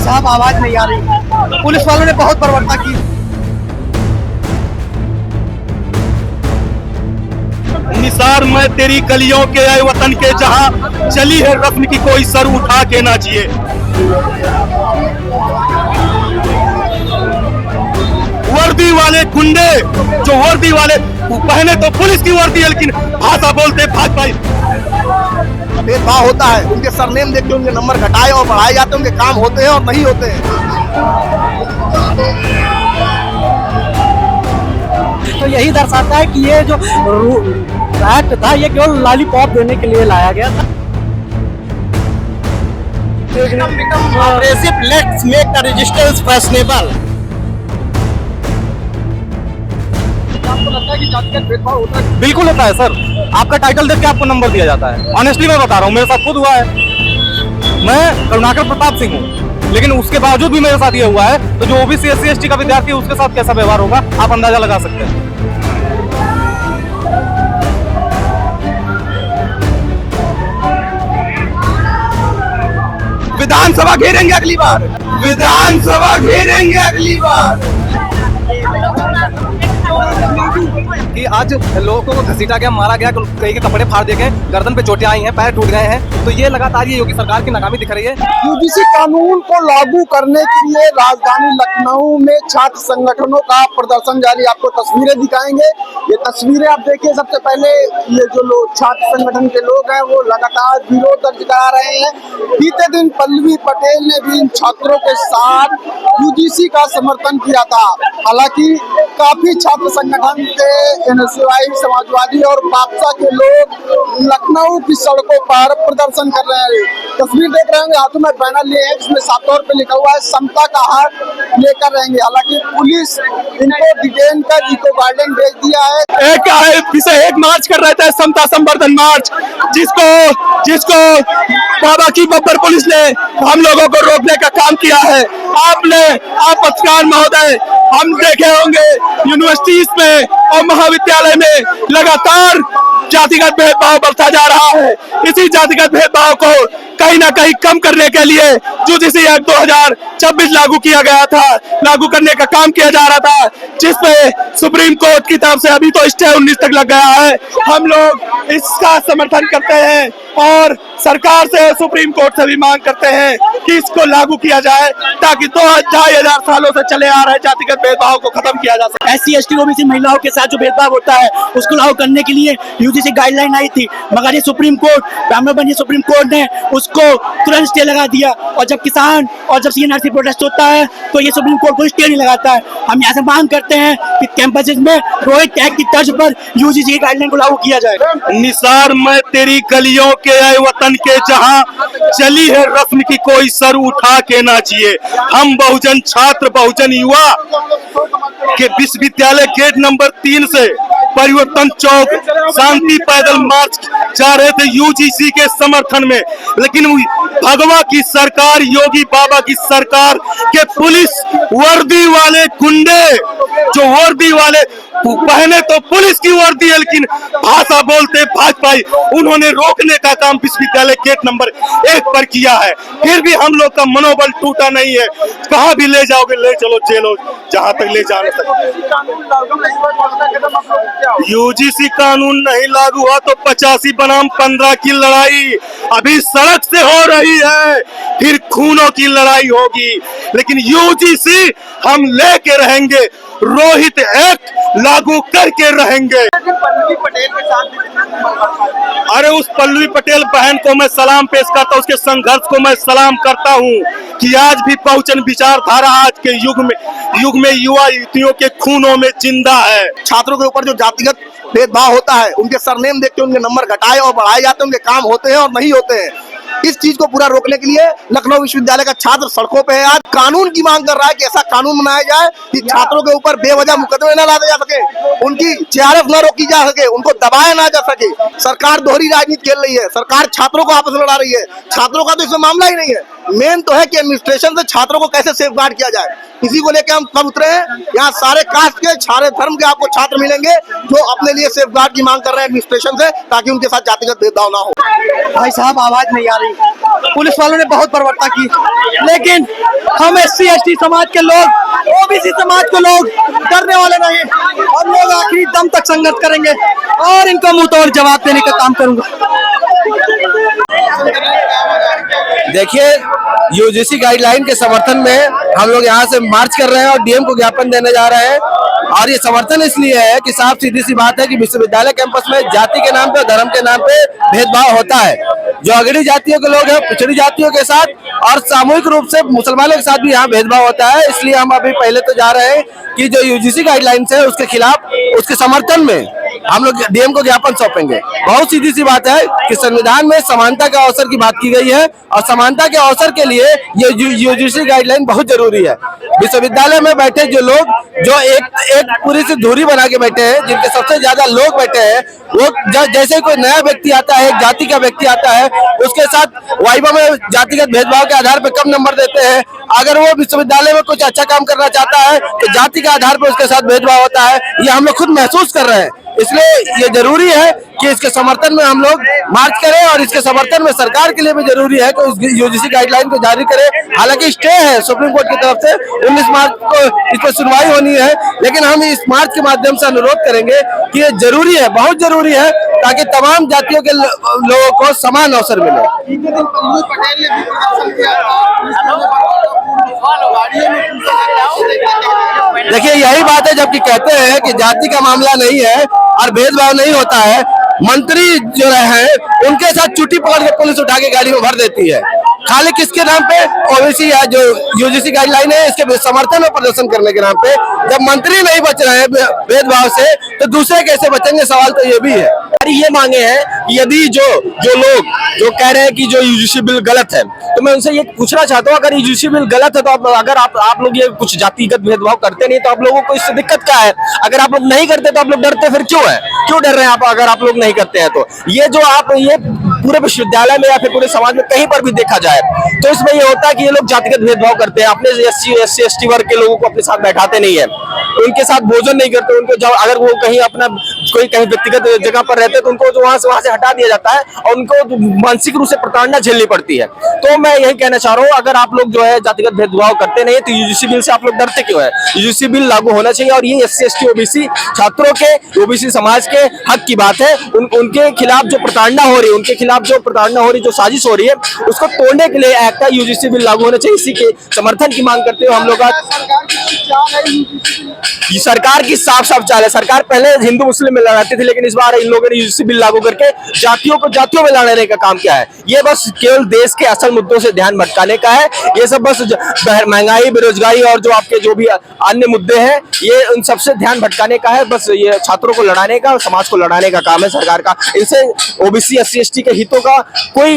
साहब आवाज नहीं आ रही। पुलिस वालों ने बहुत बर्बरता की। निसार मैं तेरी गलियों के आए वतन के जहां चली है रस्म की कोई सर उठा के ना जिए। वर्दी वाले गुंडे जो वर्दी वाले पहने तो पुलिस की वर्दी है लेकिन भाषा बोलते भाजपा। भेदभाव होता है, उनके सरनेम देख के उनके नंबर घटाए और बढ़ाए जाते हैं, उनके काम होते हैं और नहीं होते हैं। तो यही दर्शाता है कि ये जो एक्ट था ये केवल लॉलीपॉप देने के लिए लाया गया था। Let's make the resistance fashionable। आपको लगता है कि जातिगत भेदभाव होता है? बिल्कुल होता है सर, आपका टाइटल देख के आपको नंबर दिया जाता है। ऑनेस्टली मैं बता रहा हूँ, मेरे साथ खुद हुआ है। मैं करुणाकर प्रताप सिंह हूँ, लेकिन उसके बावजूद भी मेरे साथ ये हुआ है। तो जो ओबीसी SC ST का विद्यार्थी है उसके साथ कैसा व्यवहार होगा आप अंदाजा लगा सकते हैं। विधानसभा घेरेंगे अगली बार, विधानसभा घेरेंगे अगली बार। कि आज लोगों को घसीटा गया, मारा गया, कई के कपड़े फाड़ दिए गए, गर्दन पे चोटें आई हैं, पैर टूट गए हैं। तो ये लगातार ये योगी सरकार की नाकामी दिख रही है। यूजीसी कानून को लागू करने के लिए राजधानी लखनऊ में छात्र संगठनों का प्रदर्शन जारी। आपको तस्वीरें दिखाएंगे। ये तस्वीरें आप देखिए। सबसे पहले ये जो लोग छात्र संगठन के लोग हैं वो लगातार विरोध दर्ज करा रहे हैं। बीते दिन पल्लवी पटेल ने भी इन छात्रों के साथ यूजीसी का समर्थन किया था। हालांकि काफी छात्र संगठन के NSY, समाजवादी और भाजपा के लोग लखनऊ की सड़कों पर प्रदर्शन कर रहे हैं। तस्वीर देख रहे होंगे, हाथों में बैनर लिए हैं जिसमें साफ तौर पे लिखा हुआ है समता का हाथ लेकर रहेंगे। हालांकि पुलिस इनको डिटेन कर इको गार्डन भेज दिया है। एक मार्च कर रहे थे, समता संवर्धन मार्च, जिसको बाबा की बब्बर पुलिस ने हम लोगों को रोकने का काम किया है। आप पत्रकार महोदय, हम देखे होंगे यूनिवर्सिटीज में और महाविद्यालय में लगातार जातिगत भेदभाव बढ़ता जा रहा है। इसी जातिगत भेदभाव को कहीं ना कहीं कम करने के लिए यूजीसी एक्ट 2026 लागू किया गया था, लागू करने का काम किया जा रहा था, जिसपे सुप्रीम कोर्ट की तरफ से अभी तो स्टे 19 तक लग गया है। हम लोग इसका समर्थन करते हैं और सरकार से, सुप्रीम कोर्ट से भी मांग करते हैं कि इसको लागू किया जाए ताकि 2,500 सालों से चले आ रहे जातिगत भेदभाव को खत्म किया जा सके। SC ST OBC महिलाओं के साथ जो भेदभाव होता है उसको लागू करने के लिए यूजीसी गाइडलाइन आई थी, मगर ये सुप्रीम कोर्ट ने उसको तुरंत स्टे लगा दिया। और जब किसान और जब CNRC प्रोटेस्ट होता है तो ये सुप्रीम कोर्ट को स्टे नहीं लगाता है। हम यहाँ से मांग करते हैं कि कैंपसेज में रोहित एक्ट की तर्ज पर यूजीसी गाइडलाइन को लागू किया जाए। निसार मैं तेरी गलियों के आए वतन के जहां चली है रस्म की कोई सर उठा के ना जिए। हम बहुजन छात्र, बहुजन युवा के विश्वविद्यालय गेट नंबर 3 से परिवर्तन चौक शांति पैदल मार्च जा रहे थे यूजीसी के समर्थन में, लेकिन भगवा की सरकार, योगी बाबा की सरकार के पुलिस वर्दी वाले गुंडे जो वर्दी वाले पहने तो पुलिस की वर्दी है लेकिन भाषा बोलते भाजपा, उन्होंने रोकने का काम विश्वविद्यालय गेट नंबर 1 पर किया है। फिर भी हम लोग का मनोबल टूटा नहीं है। कहाँ भी ले जाओगे, ले चलो जेलों, जहाँ तक ले जाने तक। यूजीसी कानून नहीं लागू हुआ तो 85 बनाम 15 की लड़ाई अभी सड़क से हो रही है, फिर खूनों की लड़ाई होगी, लेकिन यूजीसी हम लेके रहेंगे, रोहित एक्ट लागू करके रहेंगे। अरे उस पल्लवी पटेल बहन को मैं सलाम पेश करता हूँ, उसके संघर्ष को मैं सलाम करता हूँ कि आज भी बहुजन विचारधारा आज के युग में युवा युवतियों के खूनों में जिंदा है। छात्रों के ऊपर जो जातिगत भेदभाव होता है, उनके सरनेम देख के उनके नंबर घटाए और बढ़ाए जाते हैं, उनके काम होते हैं और नहीं होते हैं। इस चीज को पूरा रोकने के लिए लखनऊ विश्वविद्यालय का छात्र सड़कों पे है। आज कानून की मांग कर रहा है कि ऐसा कानून बनाया जाए कि छात्रों के ऊपर बेवजह मुकदमे न लादे जा सके, उनकी JRF न रोकी जा सके, उनको दबाया ना जा सके। सरकार दोहरी राजनीति खेल रही है, सरकार छात्रों को आपस में लड़ा रही है। छात्रों का तो इसमें मामला ही नहीं है। मेन तो है कि एडमिनिस्ट्रेशन से छात्रों को कैसे सेफ गार्ड किया जाए, इसी को लेकर हम कब उतरे हैं। यहाँ सारे कास्ट के, सारे धर्म के आपको छात्र मिलेंगे जो अपने लिए सेफ गार्ड की मांग कर रहे हैं एडमिनिस्ट्रेशन से, ताकि उनके साथ जातिगत भेदभाव ना हो। भाई साहब आवाज नहीं आ रही, पुलिस वालों ने बहुत बर्बरता की, लेकिन हम SC ST समाज के लोग, OBC समाज के लोग डरने वाले नहीं। हम लोग आखिरी दम तक संघर्ष करेंगे और इनको मुंह तोड़ जवाब देने का काम करूंगा। देखिए, यूजीसी गाइडलाइन के समर्थन में हम लोग यहाँ से मार्च कर रहे हैं और डीएम को ज्ञापन देने जा रहे हैं। और ये समर्थन इसलिए है कि साफ सीधी सी बात है कि विश्वविद्यालय कैंपस में जाति के नाम पे, धर्म के नाम पे भेदभाव होता है। जो अग्रणी जातियों के लोग हैं, पिछड़ी जातियों के साथ और सामूहिक रूप से मुसलमानों के साथ भी यहाँ भेदभाव होता है। इसलिए हम अभी पहले तो जा रहे हैं कि जो यूजीसी गाइडलाइंस है उसके खिलाफ, उसके समर्थन में हम लोग डीएम को ज्ञापन सौंपेंगे। बहुत सीधी सी बात है कि संविधान में समानता के अवसर की बात की गई है और समानता के अवसर के लिए ये यूजीसी गाइडलाइन बहुत जरूरी है। विश्वविद्यालय में बैठे जो लोग, जो एक पूरी सी दूरी बना के बैठे हैं, जिनके सबसे ज्यादा लोग बैठे हैं, वो जैसे कोई नया व्यक्ति आता है, एक जाति का व्यक्ति आता है, उसके साथ वाइवा में जातिगत भेदभाव के आधार पर कम नंबर देते हैं। अगर वो विश्वविद्यालय में कुछ अच्छा काम करना चाहता है तो जाति के आधार पर उसके साथ भेदभाव होता है। ये हम लोग खुद महसूस कर रहे हैं। इसलिए ये जरूरी है कि इसके समर्थन में हम लोग मार्च करें और इसके समर्थन में सरकार के लिए भी जरूरी है कि यूजीसी गाइडलाइन को जारी करें। हालांकि स्टे है सुप्रीम कोर्ट की तरफ से, 19 मार्च को इस पर सुनवाई होनी है, लेकिन हम इस मार्च के माध्यम से अनुरोध करेंगे कि ये जरूरी है, बहुत जरूरी है, ताकि तमाम जातियों के लोगों को समान अवसर मिले। देखिए, यही बात है, जबकि कहते हैं कि जाति का मामला नहीं है और भेदभाव नहीं होता है। मंत्री जो है उनके साथ चुट्टी पकड़ के पुलिस उठा के गाड़ी में भर देती है, खाली किसके नाम पे? ओबीसी या जो यूजीसी गाइडलाइन है इसके समर्थन में प्रदर्शन करने के नाम पे। जब मंत्री नहीं बच रहे हैं भेदभाव से, तो दूसरे कैसे बचेंगे? सवाल तो ये भी है। ये मांगे हैं यदि जो लोग जो कह रहे हैं कि जो यूजीसी बिल गलत है, तो मैं उनसे ये पूछना चाहता हूँ, अगर यूजीसी बिल गलत है तो अगर आप लोग ये कुछ जातिगत भेदभाव करते नहीं तो आप लोगों को इससे दिक्कत क्या है? अगर आप लोग नहीं करते तो आप लोग डरते फिर क्यों है? क्यों डर रहे हैं आप अगर आप लोग नहीं करते हैं तो? ये जो ये पूरे विश्वविद्यालय में या फिर पूरे समाज में कहीं पर भी देखा जाए तो इसमें ये होता है कि ये लोग जातिगत भेदभाव करते हैं, अपने SC ST वर्ग के लोगों को अपने साथ बैठाते नहीं है, उनके साथ भोजन नहीं करते, उनको अगर वो कहीं अपना कहीं व्यक्तिगत जगह पर रहते हैं तो उनको वहां से हटा दिया जाता है और उनको मानसिक रूप से प्रताड़ना झेलनी पड़ती है। तो मैं यही कहना चाह रहा हूँ, अगर आप लोग जो है जातिगत भेदभाव करते नहीं तो यूजीसी बिल से आप लोग डरते क्यों है? यूजीसी बिल लागू होना चाहिए और ये SC ST OBC छात्रों के, OBC समाज के हक की बात है। उनके खिलाफ जो प्रताड़ना हो रही, जो साजिश हो रही है, उसको तोड़ने के लिए एक्ट यूजीसी बिल लागू होना चाहिए। इसी के समर्थन की मांग करते हुए हम लोग आज सरकार की साफ चाल है। सरकार पहले हिंदू मुस्लिम में लड़ाती थी, लेकिन इस बार इन लोगों ने यूजीसी बिल लागू करके जातियों में लड़ने का काम किया है। ये बस केवल देश के असल मुद्दों से ध्यान भटकाने का है। ये सब बस महंगाई, बेरोजगारी और जो आपके जो भी अन्य मुद्दे हैं, ये उन सबसे ध्यान भटकाने का है। बस ये छात्रों को लड़ाने का, समाज को लड़ाने का काम है सरकार का। इनसे OBC SC ST के हितों का कोई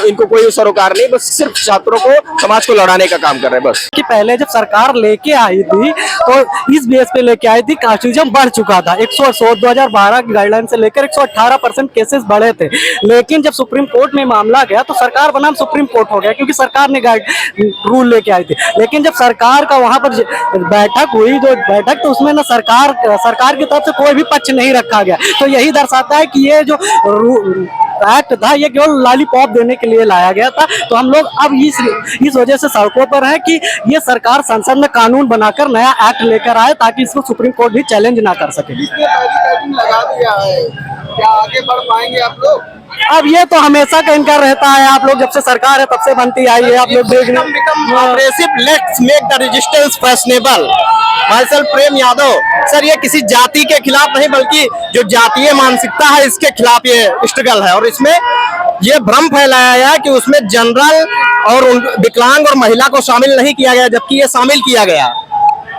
इनको कोई सरोकार नहीं, बस सिर्फ छात्रों को, समाज को लड़ाने का काम कर रहे हैं बस। कि पहले जब सरकार लेके आई थी तो इस बेस पे लेके आई थी, कास्टिज्म बढ़ चुका था। 2012 की गाइडलाइन से लेकर 118% केसेस बढ़े थे, लेकिन जब सुप्रीम कोर्ट में मामला गया तो सरकार बनाम सुप्रीम कोर्ट हो गया, क्योंकि सरकार ने रूल लेके आई थी। लेकिन जब सरकार का वहां पर बैठक हुई, तो उसमें ना सरकार की तरफ से कोई भी पक्ष नहीं रखा गया। तो यही दर्शाता है कि ये जो एक्ट था ये केवल लॉलीपॉप देने के लिए लाया गया था। तो हम लोग अब इस वजह से सड़कों पर हैं कि ये सरकार संसद में कानून बनाकर नया एक्ट लेकर आए, ताकि इसको सुप्रीम कोर्ट भी चैलेंज ना कर सके। लगा दिया है, क्या आगे बढ़ पाएंगे आप लोग? अब ये तो हमेशा का इनका रहता है, आप लोग जब से सरकार है तब से बनती आई है, आप लोग देख let's make the resistance fashionable. Marshal Prem Yadav sir, ये किसी जाति के खिलाफ नहीं बल्कि जो जातीय मानसिकता है इसके खिलाफ ये स्ट्रगल है। और इसमें ये भ्रम फैलाया गया कि उसमें जनरल और विकलांग और महिला को शामिल नहीं किया गया, जबकि ये शामिल किया गया।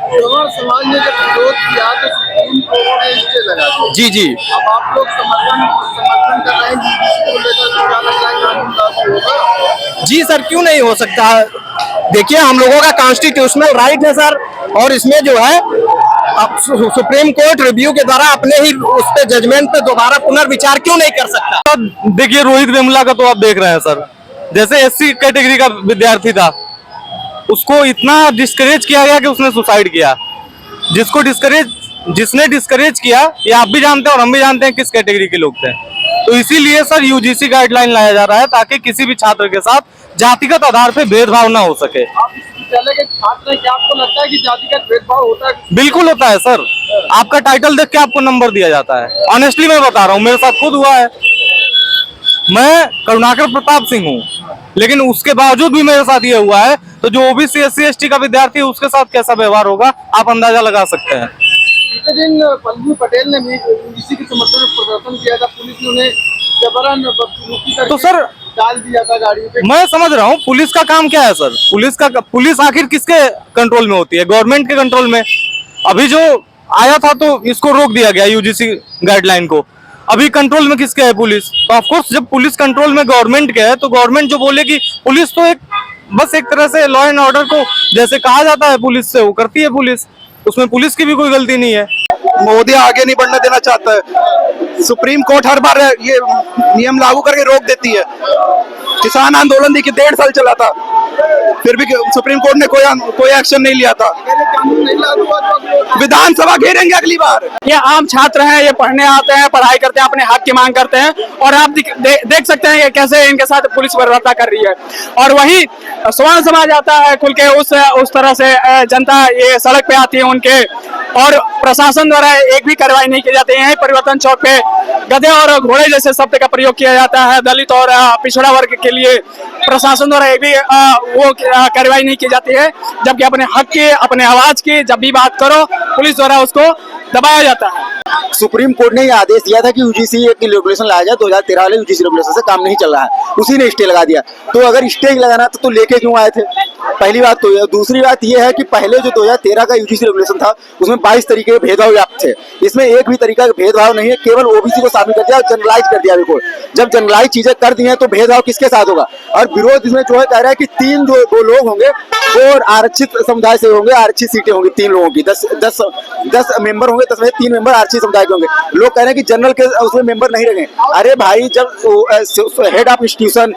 समाज ने जब विरोध किया तो सुप्रीम कोर्ट ने स्टे लगा दिया। जी अब आप लोग समर्थन कर रहे हैं जिसको लेकर क्या लगता है कानून लागू होगा? जी सर, क्यों नहीं हो सकता? देखिए, हम लोगों का कॉन्स्टिट्यूशनल राइट है सर, और इसमें जो है अब सुप्रीम कोर्ट रिव्यू के द्वारा अपने ही उस पे जजमेंट पे दोबारा पुनर्विचार क्यों नहीं कर सकता? देखिए, रोहित वेमुला का तो आप देख रहे हैं सर, जैसे एससी कैटेगरी का विद्यार्थी था, उसको इतना डिस्करेज किया गया कि उसने सुसाइड किया। जिसने डिस्करेज किया, ये आप भी जानते हैं और हम भी जानते हैं किस कैटेगरी के लोग थे। तो इसीलिए सर यूजीसी गाइडलाइन लाया जा रहा है ताकि किसी भी छात्र के साथ जातिगत आधार पर भेदभाव ना हो सके। आप इस विद्यालय के छात्र हैं, क्या आपको लगता है कि जातिगत भेदभाव होता है? बिल्कुल होता है सर, आपका टाइटल देख के आपको नंबर दिया जाता है। ऑनेस्टली मैं बता रहा हूँ, मेरे साथ खुद हुआ है। मैं करुणाकर प्रताप सिंह हूँ, लेकिन उसके बावजूद भी मेरे साथ ये हुआ है। तो जो ओबीसी एससी एसटी का विद्यार्थी है उसके साथ कैसा व्यवहार होगा आप अंदाजा लगा सकते हैं। बीते दिन पल्लवी पटेल ने भी यूजीसी के समर्थन में प्रदर्शन किया था, पुलिस ने उन्हें जबरन बदसलूकी करके तो सर डाल दिया था गाड़ी पे। मैं समझ रहा हूँ पुलिस का काम क्या है सर। पुलिस आखिर किसके कंट्रोल में होती है? गवर्नमेंट के कंट्रोल में। अभी जो आया था तो इसको रोक दिया गया यूजीसी गाइडलाइन को। अभी कंट्रोल में किसके है? पुलिस। तो ऑफकोर्स जब पुलिस कंट्रोल में गवर्नमेंट के है तो गवर्नमेंट जो बोलेगी, पुलिस तो बस एक तरह से लॉ एंड ऑर्डर को जैसे कहा जाता है पुलिस से, वो करती है पुलिस। उसमें पुलिस की भी कोई गलती नहीं है। मोदी आगे नहीं बढ़ने देना चाहता है। सुप्रीम कोर्ट हर बार ये नियम लागू करके रोक देती है। किसान आंदोलन देखिए 1.5 साल चला था, फिर भी सुप्रीम कोर्ट ने कोई एक्शन नहीं लिया था। कानून नहीं लागू हुआ तो विधानसभा घेरेंगे अगली बार। ये आम छात्र हैं, ये पढ़ने आते हैं, पढ़ाई करते हैं, अपने हक की मांग करते हैं। और आप देख सकते हैं कि कैसे इनके साथ पुलिस बर्बरता कर रही है। और वही स्वर्ण समाज आता है खुल के, उस तरह से जनता ये सड़क पे आती है उनके, और प्रशासन द्वारा एक भी कार्रवाई नहीं की जाती है। परिवर्तन चौक पे गधे और घोड़े जैसे शब्द का प्रयोग किया जाता है। दलित और पिछड़ा वर्ग के लिए प्रशासन द्वारा एक भी वो कार्रवाई नहीं की जाती है, जबकि अपने हक की, अपने आवाज की जब भी बात करो पुलिस द्वारा उसको दबाया जाता है। सुप्रीम कोर्ट ने ये आदेश दिया था कि यूजीसी की रेगुलेशन लाया जाए। 2013 वाले यूजीसी रेगुलेशन से काम नहीं चल रहा है, उसी ने स्टे लगा दिया। तो अगर स्टे लगाना था तो लेके क्यों आए थे? पहली बात तो ये। दूसरी बात ये है कि पहले जो 2013 का यूजीसी रेगुलेशन था उसमें 22 तरीके के भेदभाव व्याप्त थे। इसमें एक भी तरीका का भेदभाव नहीं है, केवल ओबीसी को शामिल कर दिया और जनरलाइज कर दिया। बिल्कुल जब जनरलाइज चीजें कर दी हैं तो भेदभाव किसके साथ होगा? और विरोध इसमें जो है कह रहा है कि 3 जो लोग होंगे वो आरक्षित समुदाय से होंगे, आरक्षित सीटें होंगी 3 लोगों की, 10 मेंबर होंगे, 10 में 3 मेंबर आरक्षित समुदाय के होंगे। लोग कह रहे हैं कि जनरल के उसमें मेंबर नहीं रहे। अरे भाई, जब हेड ऑफ इंस्टीट्यूशन,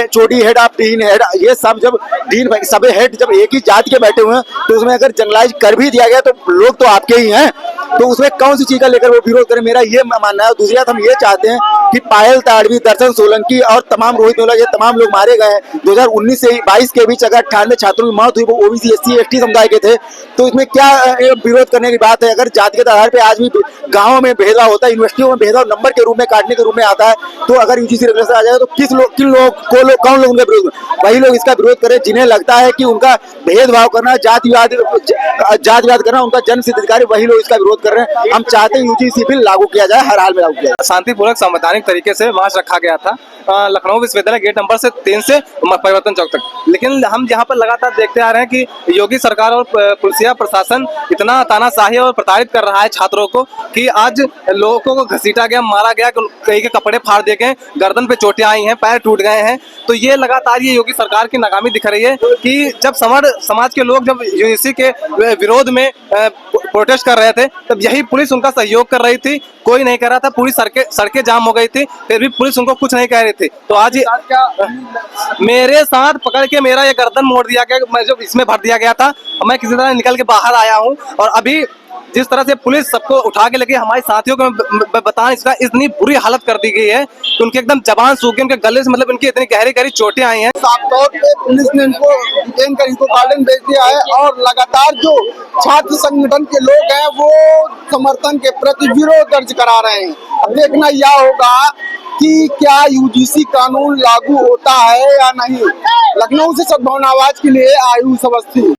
चोटी हेड ऑफ डीन, हेड, ये सब जब डीन सब हेड जब एक ही जाति के बैठे हुए हैं तो उसमें अगर जनरलाइज कर भी दिया गया तो लोग तो आपके ही हैं, तो उसमें कौन सी चीज का लेकर वो विरोध करें? मेरा ये मानना है। दूसरी बात हम ये चाहते हैं कि पायल ताड़वी, दर्शन सोलंकी और तमाम रोहित मेहला, ये तमाम लोग मारे गए हैं 2019 से 22 के बीच। अगर 98 छात्रों की मौत हुई वो ओबीसी एससी एसटी समुदाय के थे, तो इसमें क्या विरोध करने की बात है? अगर जातिगत आधार पे आज भी गाँव में भेदभाव होता है, यूनिवर्सिटियों में भेदभाव नंबर के रूप में, काटने के रूप में आता है, तो अगर यूजीसी रेगुलेशन आ जाएगा तो किन लोग को कौन लोग उनका विरोध? वही लोग इसका विरोध करें जिन्हें लगता है कि उनका भेदभाव करना, जातिवाद करना उनका जन्म सिद्ध अधिकार है, वही लोग इसका विरोध कर रहे हैं। हम चाहते हैं यूजीसी बिल लागू किया जाए, हर हाल में लागू किया जाए। शांतिपूर्वक संवैधानिक तरीके से मार्च रखा गया था लखनऊ विश्वविद्यालय गेट नंबर 3 से परिवर्तन चौक तक। लेकिन हम यहाँ पर लगातार देखते आ रहे हैं कि योगी सरकार और पुलिसिया प्रशासन इतना तानाशाही और प्रताड़ित कर रहा है छात्रों को कि आज लोगों को घसीटा गया, मारा गया, कई के कपड़े फाड़ दिए गए, गर्दन पे चोटें आई हैं, पैर टूट गए हैं। तो ये लगातार ये योगी सरकार की नाकामी दिख रही है कि जब समाज के लोग जब यूजीसी के विरोध में प्रोटेस्ट कर रहे थे तब यही पुलिस उनका सहयोग कर रही थी, कोई नहीं कर रहा था। पूरी सड़कें जाम हो गई थी, फिर भी पुलिस उनको कुछ नहीं कह रही थी। तो आज मेरे साथ पकड़ के मेरा ये गर्दन मोड़ दिया गया, मैं जब इसमें भर दिया गया था, मैं किसी तरह निकल के बाहर आया हूँ। और अभी जिस तरह से पुलिस सबको उठा के लेके, हमारे साथियों को बताएं, इसका इतनी बुरी हालत कर दी गई है कि उनकी एकदम जबान सूख गई, उनके गले से मतलब इनकी इतनी गहरी गहरी चोटें आई हैं। साफ तौर पे पुलिस ने इनको डिटेन कर इनको गार्डन भेज दिया है और लगातार जो छात्र संगठन के लोग हैं वो समर्थन के प्रति विरोध दर्ज करा रहे हैं। अब देखना यह होगा कि क्या यूजीसी कानून लागू होता है या नहीं। लखनऊ से सद्भावना आवाज के लिए आयुष अवस्थी।